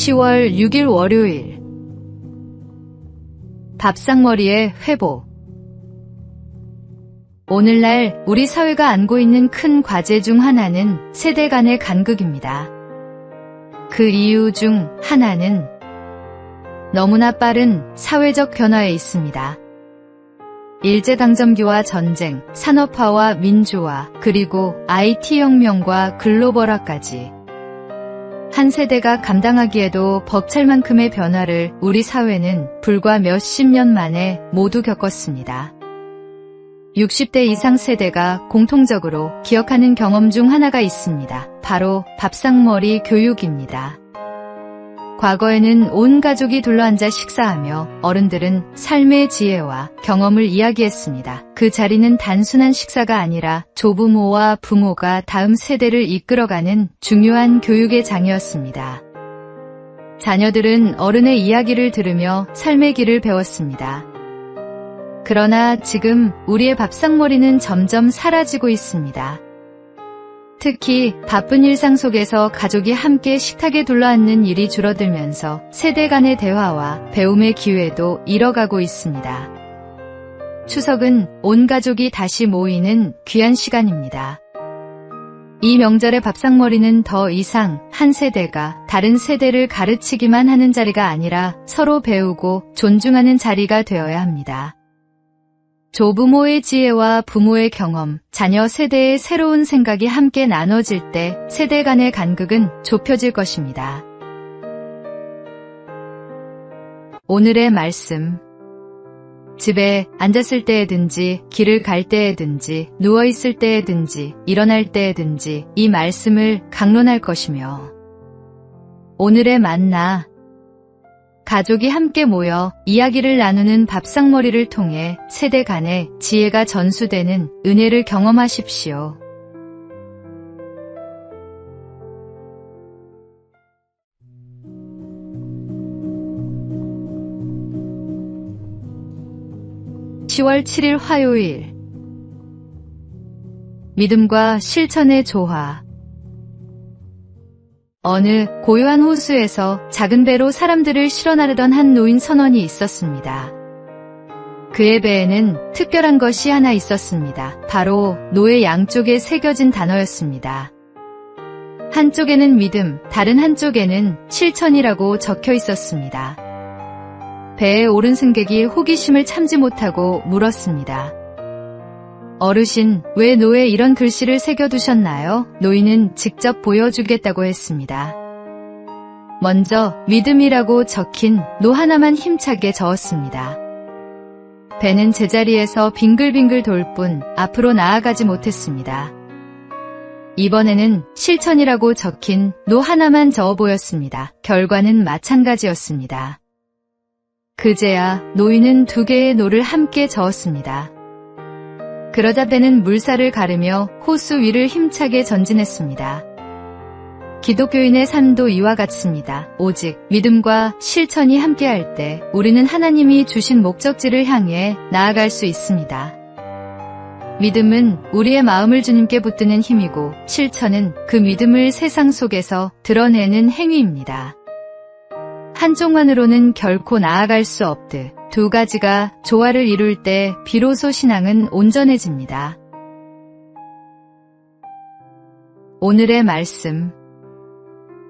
10월 6일 월요일. 밥상머리의 회복. 오늘날 우리 사회가 안고 있는 큰 과제 중 하나는 세대 간의 간극입니다. 그 이유 중 하나는 너무나 빠른 사회적 변화에 있습니다. 일제강점기와 전쟁, 산업화와 민주화, 그리고 IT혁명과 글로벌화까지 한 세대가 감당하기에도 벅찰 만큼의 변화를 우리 사회는 불과 몇십 년 만에 모두 겪었습니다. 60대 이상 세대가 공통적으로 기억하는 경험 중 하나가 있습니다. 바로 밥상머리 교육입니다. 과거에는 온 가족이 둘러앉아 식사하며 어른들은 삶의 지혜와 경험을 이야기했습니다. 그 자리는 단순한 식사가 아니라 조부모와 부모가 다음 세대를 이끌어가는 중요한 교육의 장이었습니다. 자녀들은 어른의 이야기를 들으며 삶의 길을 배웠습니다. 그러나 지금 우리의 밥상머리는 점점 사라지고 있습니다. 특히 바쁜 일상 속에서 가족이 함께 식탁에 둘러앉는 일이 줄어들면서 세대 간의 대화와 배움의 기회도 잃어가고 있습니다. 추석은 온 가족이 다시 모이는 귀한 시간입니다. 이 명절의 밥상머리는 더 이상 한 세대가 다른 세대를 가르치기만 하는 자리가 아니라 서로 배우고 존중하는 자리가 되어야 합니다. 조부모의 지혜와 부모의 경험, 자녀 세대의 새로운 생각이 함께 나눠질 때 세대 간의 간극은 좁혀질 것입니다. 오늘의 말씀. 집에 앉았을 때에든지, 길을 갈 때에든지, 누워있을 때에든지, 일어날 때에든지 이 말씀을 강론할 것이며, 오늘의 만나. 가족이 함께 모여 이야기를 나누는 밥상머리를 통해 세대 간의 지혜가 전수되는 은혜를 경험하십시오. (10월 7일) 화요일. 믿음과 실천의 조화. 어느 고요한 호수에서 작은 배로 사람들을 실어 나르던 한 노인 선원이 있었습니다. 그의 배에는 특별한 것이 하나 있었습니다. 바로 노의 양쪽에 새겨진 단어였습니다. 한쪽에는 믿음, 다른 한쪽에는 실천이라고 적혀 있었습니다. 배에 오른 승객이 호기심을 참지 못하고 물었습니다. 어르신, 왜 노에 이런 글씨를 새겨두셨나요? 노인은 직접 보여주겠다고 했습니다. 먼저 믿음이라고 적힌 노 하나만 힘차게 저었습니다. 배는 제자리에서 빙글빙글 돌 뿐 앞으로 나아가지 못했습니다. 이번에는 실천이라고 적힌 노 하나만 저어 보였습니다. 결과는 마찬가지였습니다. 그제야 노인은 두 개의 노를 함께 저었습니다. 그러자 배는 물살을 가르며 호수 위를 힘차게 전진했습니다. 기독교인의 삶도 이와 같습니다. 오직 믿음과 실천이 함께할 때 우리는 하나님이 주신 목적지를 향해 나아갈 수 있습니다. 믿음은 우리의 마음을 주님께 붙드는 힘이고, 실천은 그 믿음을 세상 속에서 드러내는 행위입니다. 한쪽만으로는 결코 나아갈 수 없듯 두 가지가 조화를 이룰 때 비로소 신앙은 온전해집니다. 오늘의 말씀.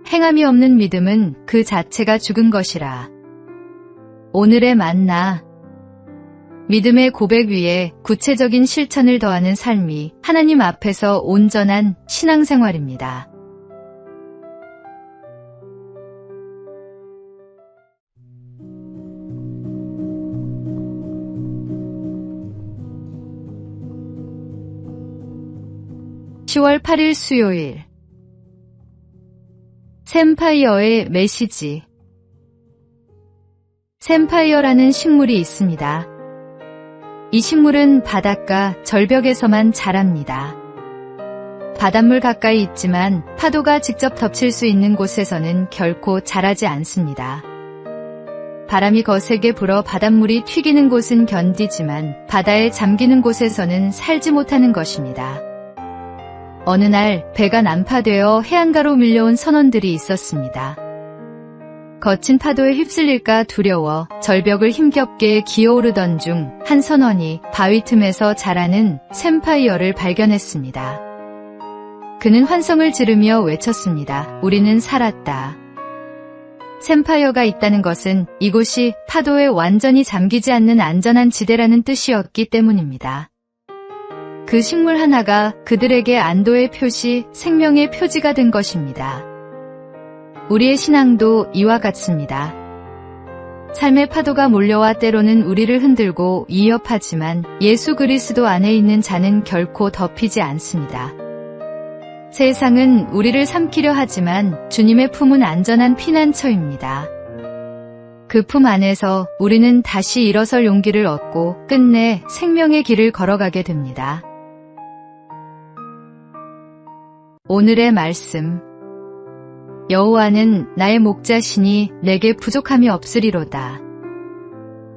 행함이 없는 믿음은 그 자체가 죽은 것이라. 오늘의 만나. 믿음의 고백 위에 구체적인 실천을 더하는 삶이 하나님 앞에서 온전한 신앙생활입니다. (10월 8일) 수요일. 샘파이어의 메시지. 샘파이어라는 식물이 있습니다. 이 식물은 바닷가 절벽에서만 자랍니다. 바닷물 가까이 있지만 파도가 직접 덮칠 수 있는 곳에서는 결코 자라지 않습니다. 바람이 거세게 불어 바닷물이 튀기는 곳은 견디지만 바다에 잠기는 곳에서는 살지 못하는 것입니다. 어느 날 배가 난파되어 해안가로 밀려온 선원들이 있었습니다. 거친 파도에 휩쓸릴까 두려워 절벽을 힘겹게 기어오르던 중 한 선원이 바위 틈에서 자라는 샘파이어를 발견했습니다. 그는 환성을 지르며 외쳤습니다. 우리는 살았다. 샘파이어가 있다는 것은 이곳이 파도에 완전히 잠기지 않는 안전한 지대라는 뜻이었기 때문입니다. 그 식물 하나가 그들에게 안도의 표시, 생명의 표지가 된 것입니다. 우리의 신앙도 이와 같습니다. 삶의 파도가 몰려와 때로는 우리를 흔들고 위협하지만 예수 그리스도 안에 있는 자는 결코 덮이지 않습니다. 세상은 우리를 삼키려 하지만 주님의 품은 안전한 피난처입니다. 그 품 안에서 우리는 다시 일어설 용기를 얻고 끝내 생명의 길을 걸어가게 됩니다. 오늘의 말씀. 여호와는 나의 목자시니 내게 부족함이 없으리로다.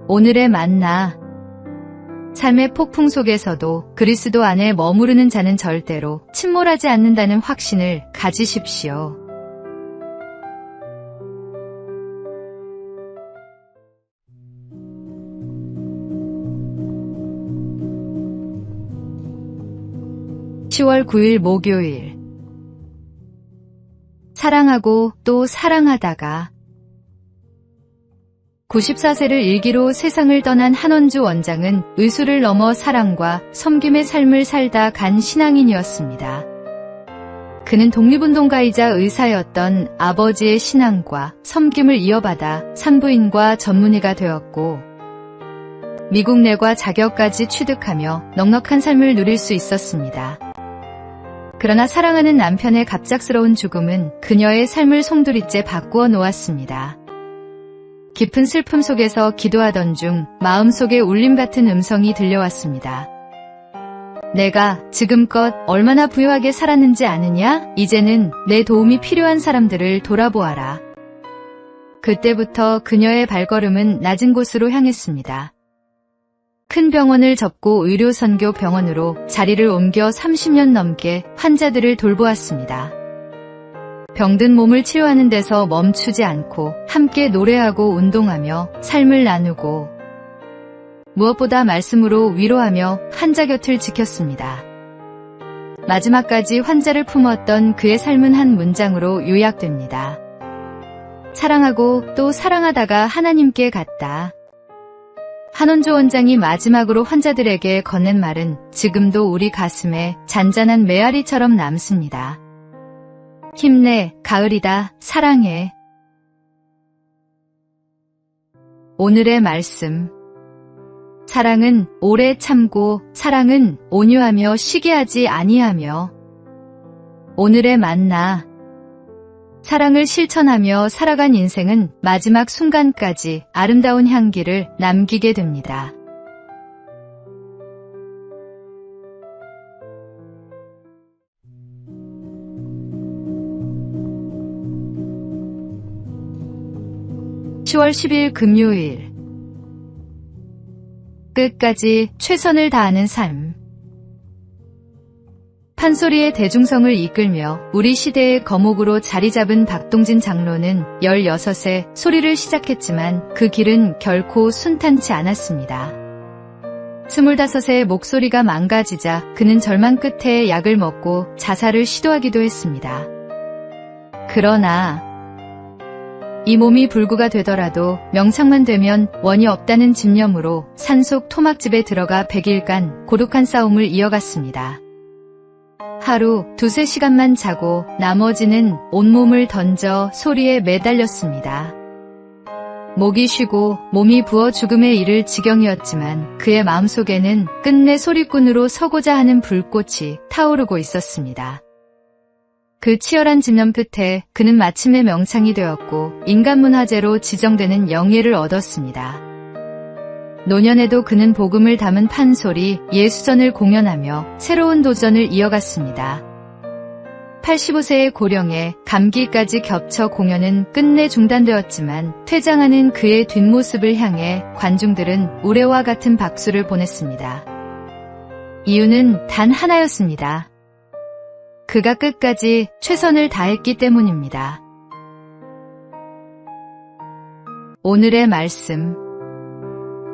오늘의 만나. 삶의 폭풍 속에서도 그리스도 안에 머무르는 자는 절대로 침몰하지 않는다는 확신을 가지십시오. (10월 9일) 목요일. 사랑하고 또 사랑하다가. 94세를 일기로 세상을 떠난 한원주 원장은 의술을 넘어 사랑과 섬김의 삶을 살다 간 신앙인이었습니다. 그는 독립운동가이자 의사였던 아버지의 신앙과 섬김을 이어받아 산부인과 전문의가 되었고 미국 내과 자격까지 취득하며 넉넉한 삶을 누릴 수 있었습니다. 그러나 사랑하는 남편의 갑작스러운 죽음은 그녀의 삶을 송두리째 바꾸어 놓았습니다. 깊은 슬픔 속에서 기도하던 중 마음속에 울림 같은 음성이 들려왔습니다. 내가 지금껏 얼마나 부유하게 살았는지 아느냐? 이제는 내 도움이 필요한 사람들을 돌아보아라. 그때부터 그녀의 발걸음은 낮은 곳으로 향했습니다. 큰 병원을 접고 의료선교 병원으로 자리를 옮겨 30년 넘게 환자들을 돌보았습니다. 병든 몸을 치료하는 데서 멈추지 않고 함께 노래하고 운동하며 삶을 나누고 무엇보다 말씀으로 위로하며 환자 곁을 지켰습니다. 마지막까지 환자를 품었던 그의 삶은 한 문장으로 요약됩니다. 사랑하고 또 사랑하다가 하나님께 갔다. 한원주 원장이 마지막으로 환자들에게 건넨 말은 지금도 우리 가슴에 잔잔한 메아리처럼 남습니다. 힘내, 가을이다, 사랑해. 오늘의 말씀. 사랑은 오래 참고 사랑은 온유하며 시기하지 아니하며. 오늘의 만나. 사랑을 실천하며 살아간 인생은 마지막 순간까지 아름다운 향기를 남기게 됩니다. (10월 10일) 금요일. 끝까지 최선을 다하는 삶. 판소리의 대중성을 이끌며 우리 시대의 거목으로 자리 잡은 박동진 장로는 16세 소리를 시작했지만 그 길은 결코 순탄치 않았습니다. 25세 목소리가 망가지자 그는 절망 끝에 약을 먹고 자살을 시도하기도 했습니다. 그러나 이 몸이 불구가 되더라도 명상만 되면 원이 없다는 집념으로 산속 토막집에 들어가 100일간 고독한 싸움을 이어갔습니다. 하루 2~3시간만 자고 나머지는 온몸을 던져 소리에 매달렸습니다. 목이 쉬고 몸이 부어 죽음에 이를 지경이었지만 그의 마음속에는 끝내 소리꾼으로 서고자 하는 불꽃이 타오르고 있었습니다. 그 치열한 집념 끝에 그는 마침내 명창이 되었고 인간문화재로 지정되는 영예를 얻었습니다. 노년에도 그는 복음을 담은 판소리, 예수전을 공연하며 새로운 도전을 이어갔습니다. 85세의 고령에 감기까지 겹쳐 공연은 끝내 중단되었지만 퇴장하는 그의 뒷모습을 향해 관중들은 우레와 같은 박수를 보냈습니다. 이유는 단 하나였습니다. 그가 끝까지 최선을 다했기 때문입니다. 오늘의 말씀.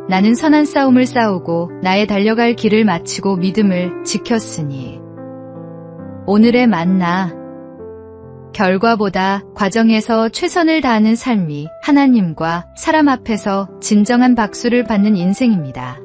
나는 선한 싸움을 싸우고 나의 달려갈 길을 마치고 믿음을 지켰으니. 오늘의 만나. 결과보다 과정에서 최선을 다하는 삶이 하나님과 사람 앞에서 진정한 박수를 받는 인생입니다.